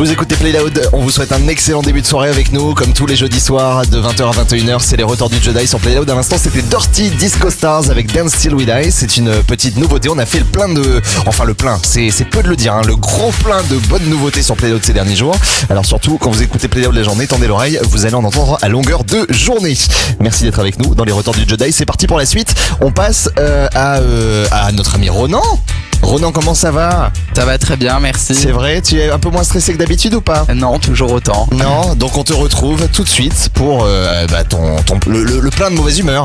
Vous écoutez Play Loud, on vous souhaite un excellent début de soirée avec nous, comme tous les jeudis soirs de 20h à 21h, c'est les retours du Jedi sur Play Loud. À l'instant, c'était Dirty Disco Stars avec Dance Till We Die. C'est une petite nouveauté, on a fait le plein de... Enfin le plein, c'est peu de le dire, hein, le gros plein de bonnes nouveautés sur Play Loud ces derniers jours. Alors surtout, quand vous écoutez Play Loud les journées, tendez l'oreille, vous allez en entendre à longueur de journée. Merci d'être avec nous dans les retours du Jedi, c'est parti pour la suite. On passe à notre ami Ronan. Ronan, comment ça va? Ça va très bien, merci. C'est vrai, tu es un peu moins stressé que d'habitude ou pas? Non, toujours autant. Non, donc on te retrouve tout de suite pour le plein de mauvaise humeur.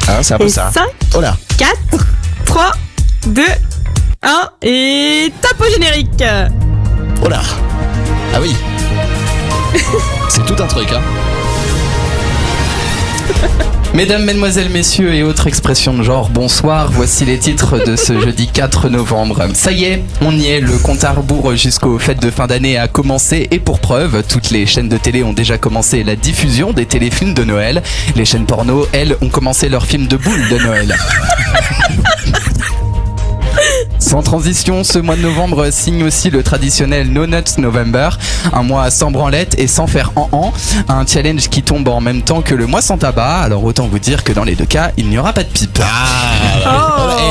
Hein, c'est un peu Et ça. 5, Oh là. 4, 3, 2, 1 et top au générique. Oh là. Ah oui. C'est tout un truc, hein. Mesdames, mesdemoiselles, messieurs et autres expressions de genre, bonsoir, voici les titres de ce jeudi 4 novembre. Ça y est, on y est, le compte à rebours jusqu'aux fêtes de fin d'année a commencé et pour preuve, toutes les chaînes de télé ont déjà commencé la diffusion des téléfilms de Noël. Les chaînes porno, elles, ont commencé leurs films de boules de Noël. Sans transition, ce mois de novembre signe aussi le traditionnel No Nuts November, un mois sans branlette et sans faire en, un challenge qui tombe en même temps que le mois sans tabac, alors autant vous dire que dans les deux cas, il n'y aura pas de pipe. Et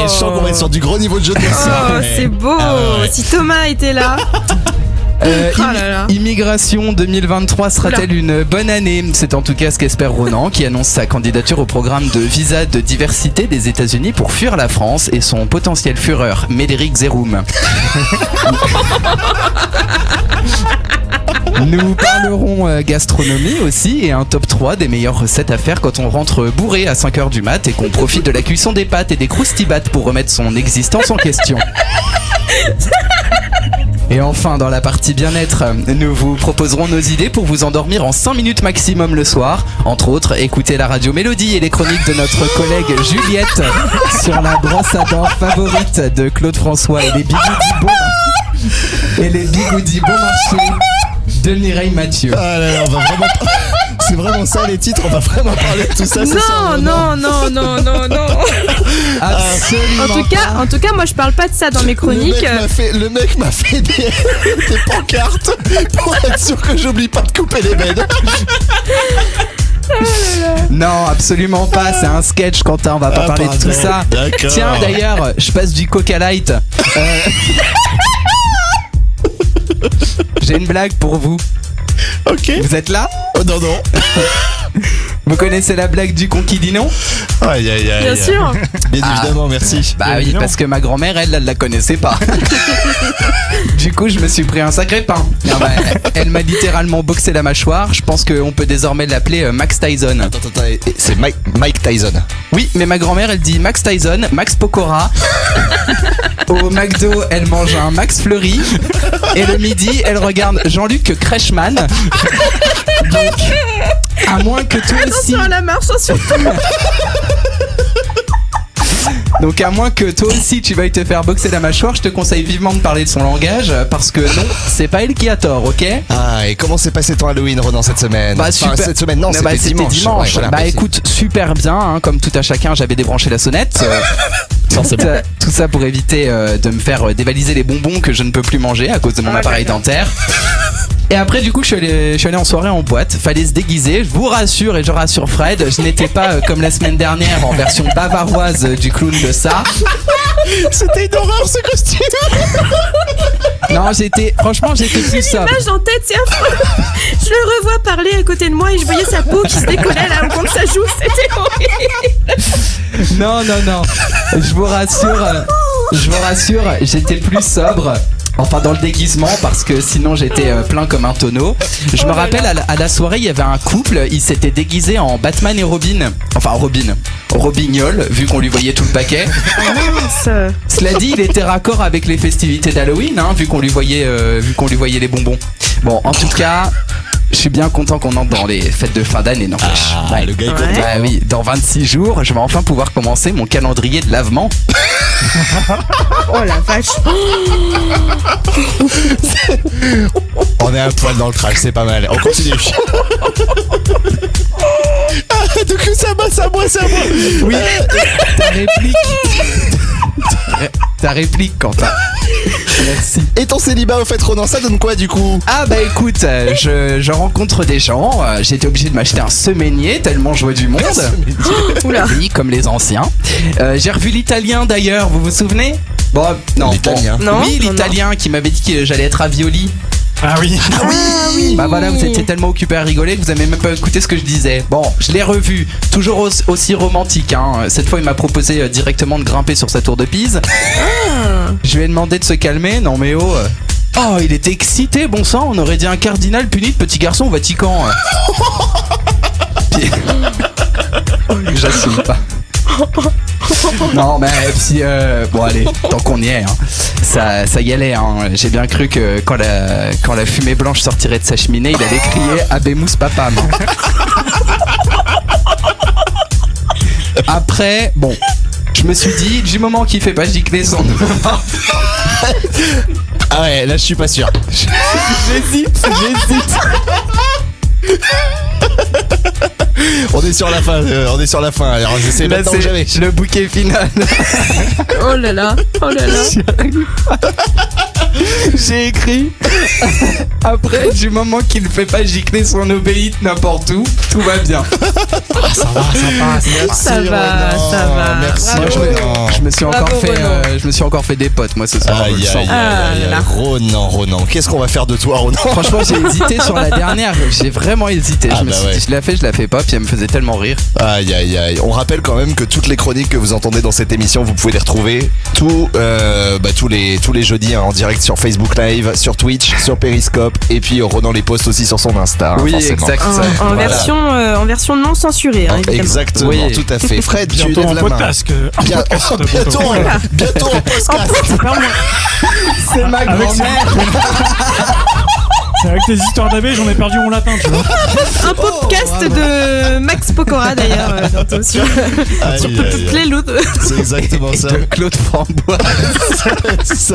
je sens qu'on va être sur du gros niveau de jeu de Oh, c'est beau. Si Thomas était là. Là là. Immigration 2023 sera-t-elle une bonne année? C'est en tout cas ce qu'espère Ronan, qui annonce sa candidature au programme de visa de diversité des États-Unis pour fuir la France et son potentiel fureur, Médéric Zeroum. Nous parlerons gastronomie aussi et un top 3 des meilleures recettes à faire quand on rentre bourré à 5h du mat et qu'on profite de la cuisson des pâtes et des croustibates pour remettre son existence en question. Et enfin, dans la partie bien-être, nous vous proposerons nos idées pour vous endormir en 5 minutes maximum le soir. Entre autres, écoutez la radio Mélodie et les chroniques de notre collègue Juliette sur la brosse à dents favorite de Claude François et les bigoudis bon marché de Mireille Mathieu. Ah là là, on va vraiment... C'est vraiment ça les titres, on va vraiment parler de tout ça. Non. Absolument. En tout cas, moi je parle pas de ça dans mes chroniques. Le mec m'a fait des pancartes pour être sûr que j'oublie pas de couper les bêtes. Non, absolument pas, c'est un sketch, Quentin, on va pas parler de tout ça. D'accord. Tiens, d'ailleurs, je passe du Coca Light. J'ai une blague pour vous. Ok. Vous êtes là? Oh non. Vous connaissez la blague du con qui dit non? Aïe. Bien sûr. Bien évidemment, merci. Bah oui, parce que ma grand-mère, elle la connaissait pas. Du coup, je me suis pris un sacré pain. Elle m'a littéralement boxé la mâchoire. Je pense qu'on peut désormais l'appeler Max Tyson. Attends, c'est Mike Tyson. Oui, mais ma grand-mère, elle dit Max Tyson, Max Pokora. Au McDo, elle mange un Max Fleury. Et le midi, elle regarde Jean-Luc Kreischmann. Donc, à moins que toi aussi... Attention à la marche, attention. Donc à moins que toi aussi tu veuilles te faire boxer la mâchoire, je te conseille vivement de parler de son langage, parce que non, c'est pas elle qui a tort, ok? Ah, et comment s'est passé ton Halloween, Ronan, cette semaine? Bah, Enfin, super. cette semaine, non, c'était dimanche. Ouais, voilà, bah merci. écoute, super bien, hein, comme tout à chacun, j'avais débranché la sonnette. Tout ça pour éviter de me faire dévaliser les bonbons que je ne peux plus manger à cause de mon appareil dentaire. Et après du coup je suis allé en soirée en boîte, fallait se déguiser, je vous rassure et je rassure Fred, je n'étais pas comme la semaine dernière en version bavaroise du clown de ça. C'était une horreur ce costume. Non, franchement j'étais plus sobre. L'image en tête, c'est affreux. Je le revois parler à côté de moi et je voyais sa peau qui se décollait là au fond de sa joue, c'était horrible. Non, je vous rassure, j'étais plus sobre. Enfin dans le déguisement, parce que sinon j'étais plein comme un tonneau. Je me rappelle à la soirée il y avait un couple, ils s'étaient déguisés en Batman et Robin. Enfin Robignol, vu qu'on lui voyait tout le paquet. Cela dit, il était raccord avec les festivités d'Halloween, hein, vu qu'on lui voyait les bonbons. Bon, en tout cas, je suis bien content qu'on entre dans les fêtes de fin d'année, n'empêche. Ah, le gars est content. Bah oui, dans 26 jours, je vais enfin pouvoir commencer mon calendrier de lavement. Oh la vache. On est un poil dans le crash, c'est pas mal. On continue. Donc c'est à moi. Oui, ta réplique. ta réplique, Quentin. Merci. Et ton célibat, au fait, Ronan, ça donne quoi du coup? Ah bah écoute, je rencontre des gens, j'ai été obligé de m'acheter un semainier tellement je vois du monde. Oula. Oui, comme les anciens. J'ai revu l'italien d'ailleurs, vous vous souvenez? Bon, non. L'italien. bon. Non, Oui, non, l'italien qui m'avait dit que j'allais être ravioli. Ah oui. Ah oui. Bah voilà, vous étiez tellement occupé à rigoler que vous avez même pas écouté ce que je disais. Bon, je l'ai revu, toujours aussi romantique. Hein. Cette fois, il m'a proposé directement de grimper sur sa tour de Pise. Je lui ai demandé de se calmer. Non mais oh. Oh, il était excité, bon sang. On aurait dit un cardinal puni de petit garçon au Vatican. Puis- J'assume pas. Non mais si bon allez, tant qu'on y est hein, ça y allait hein. J'ai bien cru que quand la fumée blanche sortirait de sa cheminée, il allait crier Abemus Papam. Après bon, je me suis dit du moment qu'il fait pas gicler son Ah ouais, là je suis pas sûr. j'hésite. On est sur la fin, Alors c'est Là maintenant ou jamais. c'est le bouquet final. Oh là là. Oh là là. J'ai écrit après du moment qu'il ne fait pas gicler son obéite n'importe où, tout va bien. Ça va, ça passe. Merci, Ça va, Ronan. ça va. Merci, Moi, Ronan. je me suis encore Bravo, fait Renaud. je me suis encore fait des potes moi ce soir. je le Aïe, sens. aïe, aïe, aïe, là aïe. Ronan. Qu'est-ce qu'on va faire de toi, Ronan? Franchement, j'ai hésité sur la dernière, j'ai vraiment hésité. Ah Je me bah suis ouais. dit, je la fais pas, puis elle me faisait tellement rire. Aïe, aïe, aïe. On rappelle quand même que toutes les chroniques que vous entendez dans cette émission, vous pouvez les retrouver tous les jeudis hein, en direct sur Facebook Live, sur Twitch, sur Periscope, et puis Ronan les poste aussi sur son Insta. Oui, forcément. exact. En Voilà. version non censurée, hein, évidemment. Exactement, Oui. tout à fait. Fred, tu Bientôt lèves en la main. podcast. Bientôt en podcast. C'est ma Avec C'est avec tes histoires d'abbé, j'en ai perdu mon lapin, tu vois. Un podcast de Max Pokora d'ailleurs, bientôt sur Aïe, aïe, aïe. Playload. C'est exactement ça. de Claude Frambois. C'est ça.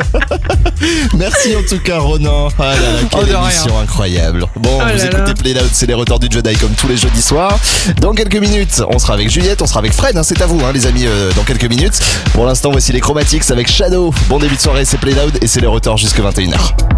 Merci en tout cas, Ronan. Ah là là, quelle Oh, de rien. émission incroyable. Bon, Oh vous là écoutez là. Play Loud, c'est les retards du Jedi comme tous les jeudis soirs. Dans quelques minutes, on sera avec Juliette, on sera avec Fred. Hein, c'est à vous, hein, les amis, dans quelques minutes. Pour l'instant, voici les Chromatics avec Shadow. Bon début de soirée, c'est Play Loud et c'est les retards jusque 21h.